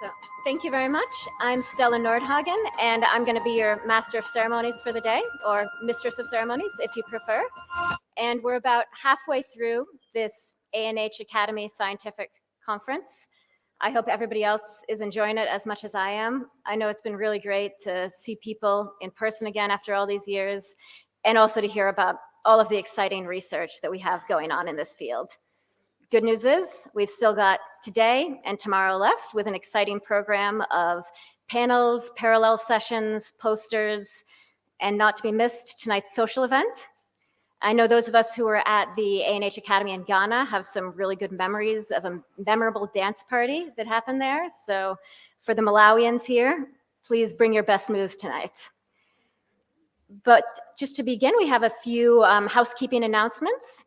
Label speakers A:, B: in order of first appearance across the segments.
A: So thank you very much. I'm Stella Nordhagen, and I'm going to be your Master of Ceremonies for the day, or Mistress of Ceremonies, if you prefer. And we're about halfway through this ANH Academy Scientific Conference. I hope everybody else is enjoying it as much as I am. I know it's been really great to see people in person again after all these years, and also to hear about all of the exciting research that we have going on in this field. Good news is we've still got today and tomorrow left with an exciting program of panels, parallel sessions, posters, and not to be missed, tonight's social event. I know those of us who were at the ANH Academy in Ghana have some really good memories of a memorable dance party that happened there. So for the Malawians here, please bring your best moves tonight. But just to begin, we have a few housekeeping announcements.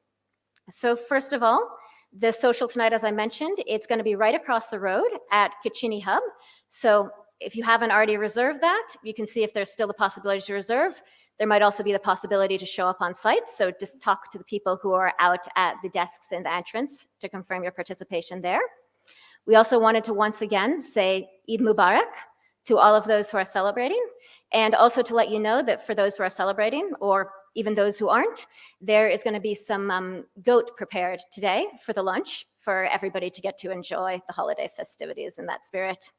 A: So first of all, the social tonight, as I mentioned, it's going to be right across the road at Kachini Hub. So if you haven't already reserved that, you can see if there's still the possibility to reserve. There might also be the possibility to show up on site. So just talk to the people who are out at the desks in the entrance to confirm your participation there. We also wanted to once again say Eid Mubarak to all of those who are celebrating, and also to let you know that for those who are celebrating, or even those who aren't, there is going to be some goat prepared today for the lunch for everybody to get to enjoy the holiday festivities in that spirit.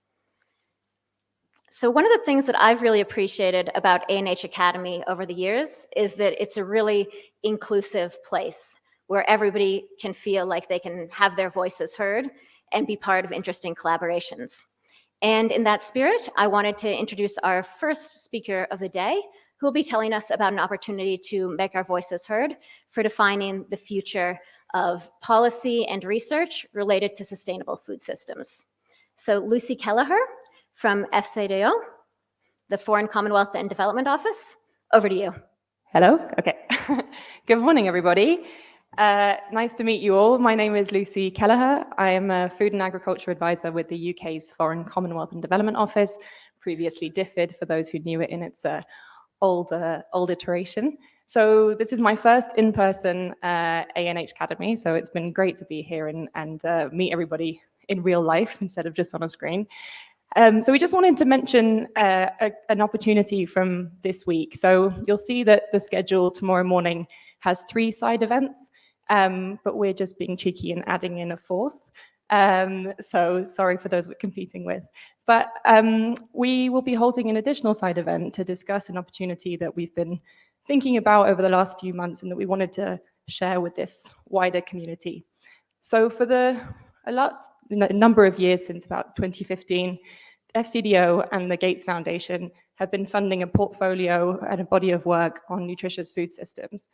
A: So one of the things that I've really appreciated about ANH Academy over the years is that it's a really inclusive place where everybody can feel like they can have their voices heard and be part of interesting collaborations. And in that spirit, I wanted to introduce our first speaker of the day, who will be telling us about an opportunity to make our voices heard for defining the future of policy and research related to sustainable food systems. So Lucy Kelleher from FCDO, the Foreign Commonwealth and Development Office, over to you.
B: Hello, okay. Good morning, everybody. Nice to meet you all. My name is Lucy Kelleher. I am a Food and Agriculture Advisor with the UK's Foreign Commonwealth and Development Office, previously DFID for those who knew it in its old iteration. So this is my first in-person ANH Academy, so it's been great to be here and meet everybody in real life instead of just on a screen. So we just wanted to mention an opportunity from this week. So you'll see that the schedule tomorrow morning has 3 side events, but we're just being cheeky and adding in a 4th. So sorry for those we're competing with. But we will be holding an additional side event to discuss an opportunity that we've been thinking about over the last few months and that we wanted to share with this wider community. So for the last number of years, since about 2015, FCDO and the Gates Foundation have been funding a portfolio and a body of work on nutritious food systems.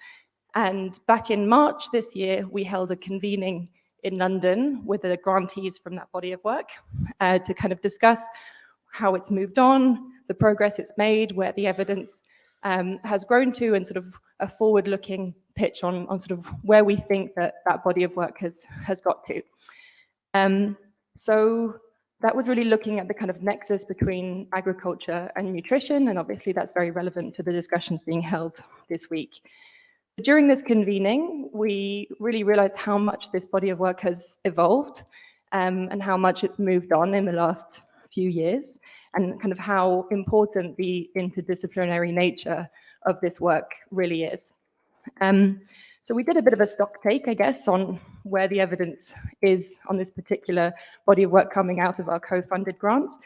B: And back in March this year, we held a convening in London with the grantees from that body of work to kind of discuss how it's moved on, the progress it's made, where the evidence has grown to, and sort of a forward-looking pitch on sort of where we think that body of work has got to. So that was really looking at the kind of nexus between agriculture and nutrition, and obviously that's very relevant to the discussions being held this week. During this convening, we really realized how much this body of work has evolved and how much it's moved on in the last few years, and kind of how important the interdisciplinary nature of this work really is. So we did a bit of a stock take, I guess, on where the evidence is on this particular body of work coming out of our co-funded grants.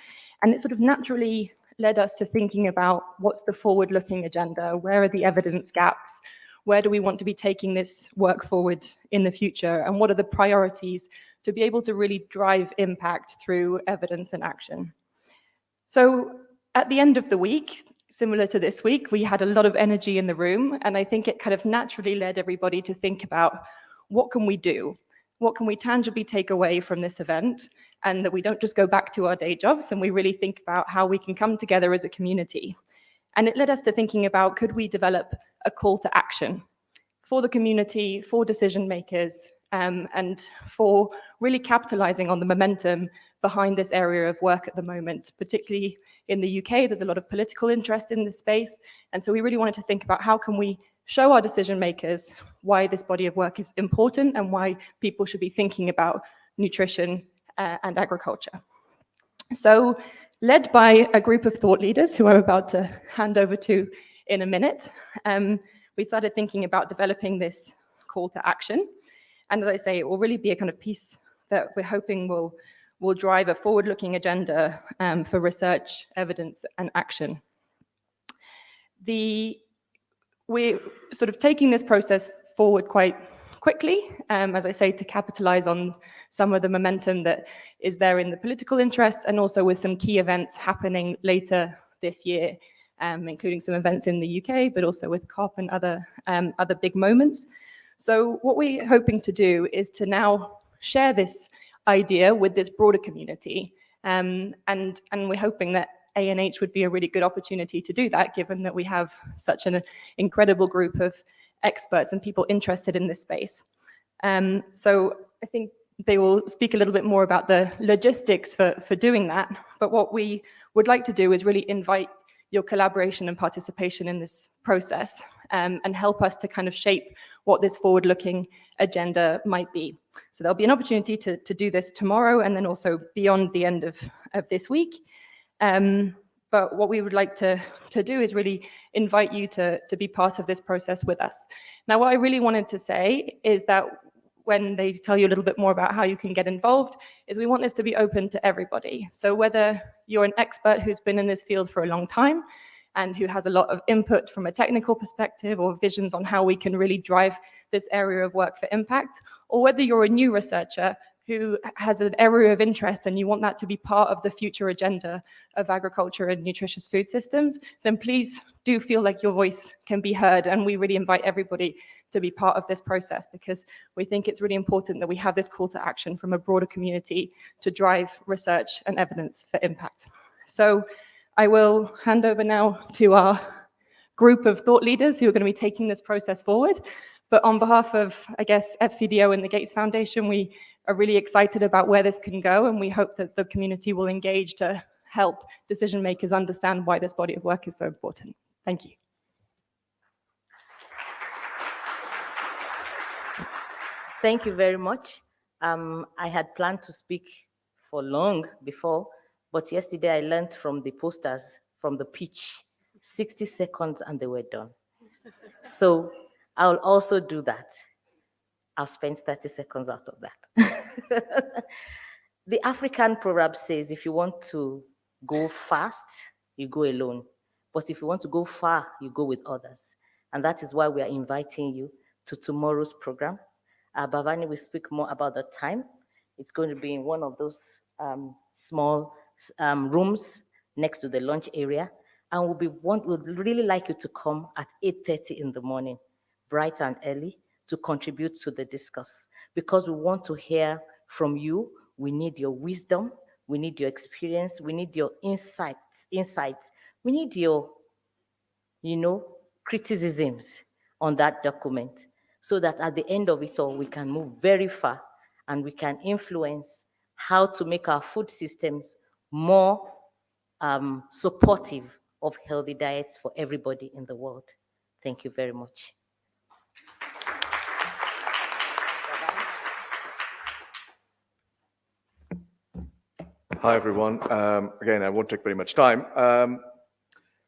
B: And it sort of naturally led us to thinking about what's the forward-looking agenda, where are the evidence gaps, where do we want to be taking this work forward in the future, and what are the priorities to be able to really drive impact through evidence and action. So at the end of the week, similar to this week, we had a lot of energy in the room, and I think it kind of naturally led everybody to think about what can we do? What can we tangibly take away from this event, and that we don't just go back to our day jobs and we really think about how we can come together as a community. And it led us to thinking about, could we develop a call to action for the community, for decision makers, and for really capitalizing on the momentum behind this area of work at the moment, particularly in the UK. There's a lot of political interest in this space. And so we really wanted to think about how can we show our decision makers why this body of work is important and why people should be thinking about nutrition and agriculture. So, led by a group of thought leaders who I'm about to hand over to in a minute, we started thinking about developing this call to action. And as I say, it will really be a kind of piece that we're hoping will drive a forward-looking agenda for research, evidence, and action. We're sort of taking this process forward quite quickly, as I say, to capitalize on some of the momentum that is there in the political interest, and also with some key events happening later this year, including some events in the UK, but also with COP and other big moments. So what we're hoping to do is to now share this idea with this broader community, and we're hoping that ANH would be a really good opportunity to do that, given that we have such an incredible group of experts and people interested in this space. So I think they will speak a little bit more about the logistics for doing that. But what we would like to do is really invite your collaboration and participation in this process, and help us to kind of shape what this forward-looking agenda might be. So there'll be an opportunity to do this tomorrow, and then also beyond the end of this week. But what we would like to do is really invite you to be part of this process with us. Now, what I really wanted to say is that when they tell you a little bit more about how you can get involved, is we want this to be open to everybody. So whether you're an expert who's been in this field for a long time and who has a lot of input from a technical perspective or visions on how we can really drive this area of work for impact, or whether you're a new researcher who has an area of interest and you want that to be part of the future agenda of agriculture and nutritious food systems, then please do feel like your voice can be heard. And we really invite everybody to be part of this process, because we think it's really important that we have this call to action from a broader community to drive research and evidence for impact. So I will hand over now to our group of thought leaders who are going to be taking this process forward. But on behalf of, I guess, FCDO and the Gates Foundation, we are really excited about where this can go, and we hope that the community will engage to help decision makers understand why this body of work is so important. Thank you.
C: Thank you very much. I had planned to speak for long before, but yesterday I learned from the posters, from the pitch, 60 seconds and they were done. So I'll also do that. I'll spend 30 seconds out of that. The African proverb says, if you want to go fast, you go alone. But if you want to go far, you go with others. And that is why we are inviting you to tomorrow's program. Bhavani will speak more about the time. It's going to be in one of those small rooms next to the lunch area. And we'd really like you to come at 8:30 in the morning, bright and early, to contribute to the discourse, because we want to hear from you. We need your wisdom. We need your experience. We need your insights. We need your, criticisms on that document, so that at the end of it all, we can move very far and we can influence how to make our food systems more supportive of healthy diets for everybody in the world. Thank you very much.
D: Hi, everyone. Again, I won't take very much time.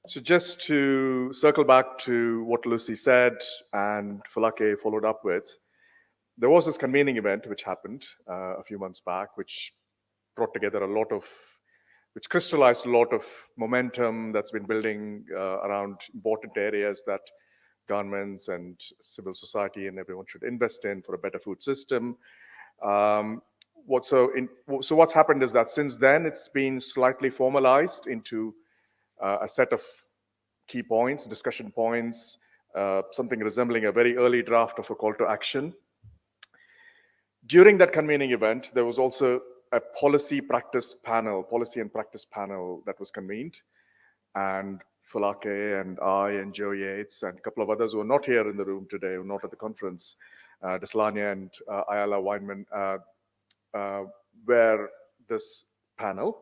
D: So just to circle back to what Lucy said and Falake followed up with, there was this convening event which happened a few months back, which brought together which crystallized a lot of momentum that's been building around important areas that governments and civil society and everyone should invest in for a better food system. So what's happened is that since then, it's been slightly formalized into a set of key points, discussion points, something resembling a very early draft of a call to action. During that convening event, there was also a policy and practice panel that was convened. And Falake and I and Joe Yates and a couple of others who are not here in the room today, who are not at the conference, Deslania and Ayala Weinman, were this panel.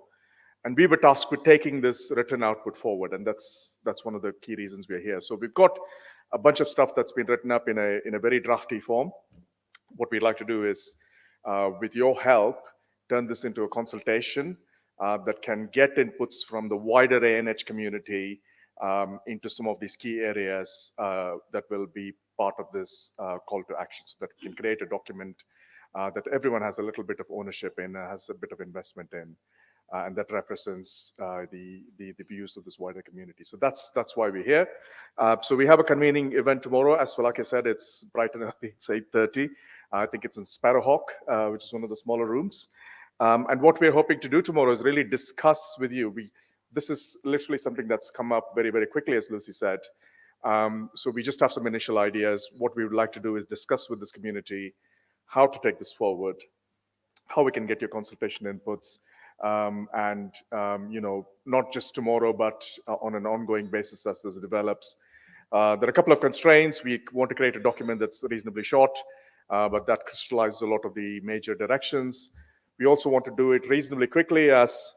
D: And we were tasked with taking this written output forward, and that's one of the key reasons we're here. So we've got a bunch of stuff that's been written up in a very drafty form. What we'd like to do is, with your help, turn this into a consultation that can get inputs from the wider ANH community into some of these key areas that will be part of this call to action, so that we can create a document that everyone has a little bit of ownership in, has a bit of investment in, and that represents the views of this wider community. So that's why we're here. So we have a convening event tomorrow. As Falake said, it's bright and early. It's 8:30. I think it's in Sparrowhawk, which is one of the smaller rooms. And what we're hoping to do tomorrow is really discuss with you. This is literally something that's come up very, very quickly, as Lucy said. So we just have some initial ideas. What we would like to do is discuss with this community how to take this forward, how we can get your consultation inputs, and not just tomorrow, but on an ongoing basis as this develops. There are a couple of constraints. We want to create a document that's reasonably short, but that crystallizes a lot of the major directions. We also want to do it reasonably quickly. As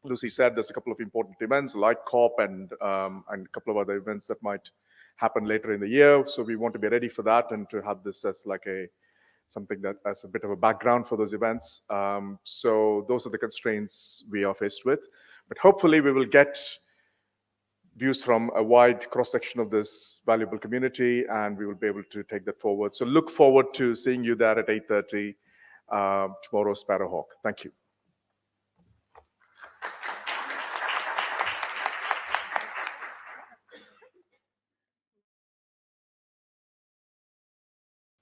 D: Lucy said, there's a couple of important events like COP and a couple of other events that might happen later in the year. So we want to be ready for that and to have this as like something that as a bit of a background for those events. So those are the constraints we are faced with. But hopefully we will get views from a wide cross-section of this valuable community, and we will be able to take that forward. So look forward to seeing you there at 8:30 tomorrow, Sparrowhawk. Thank you.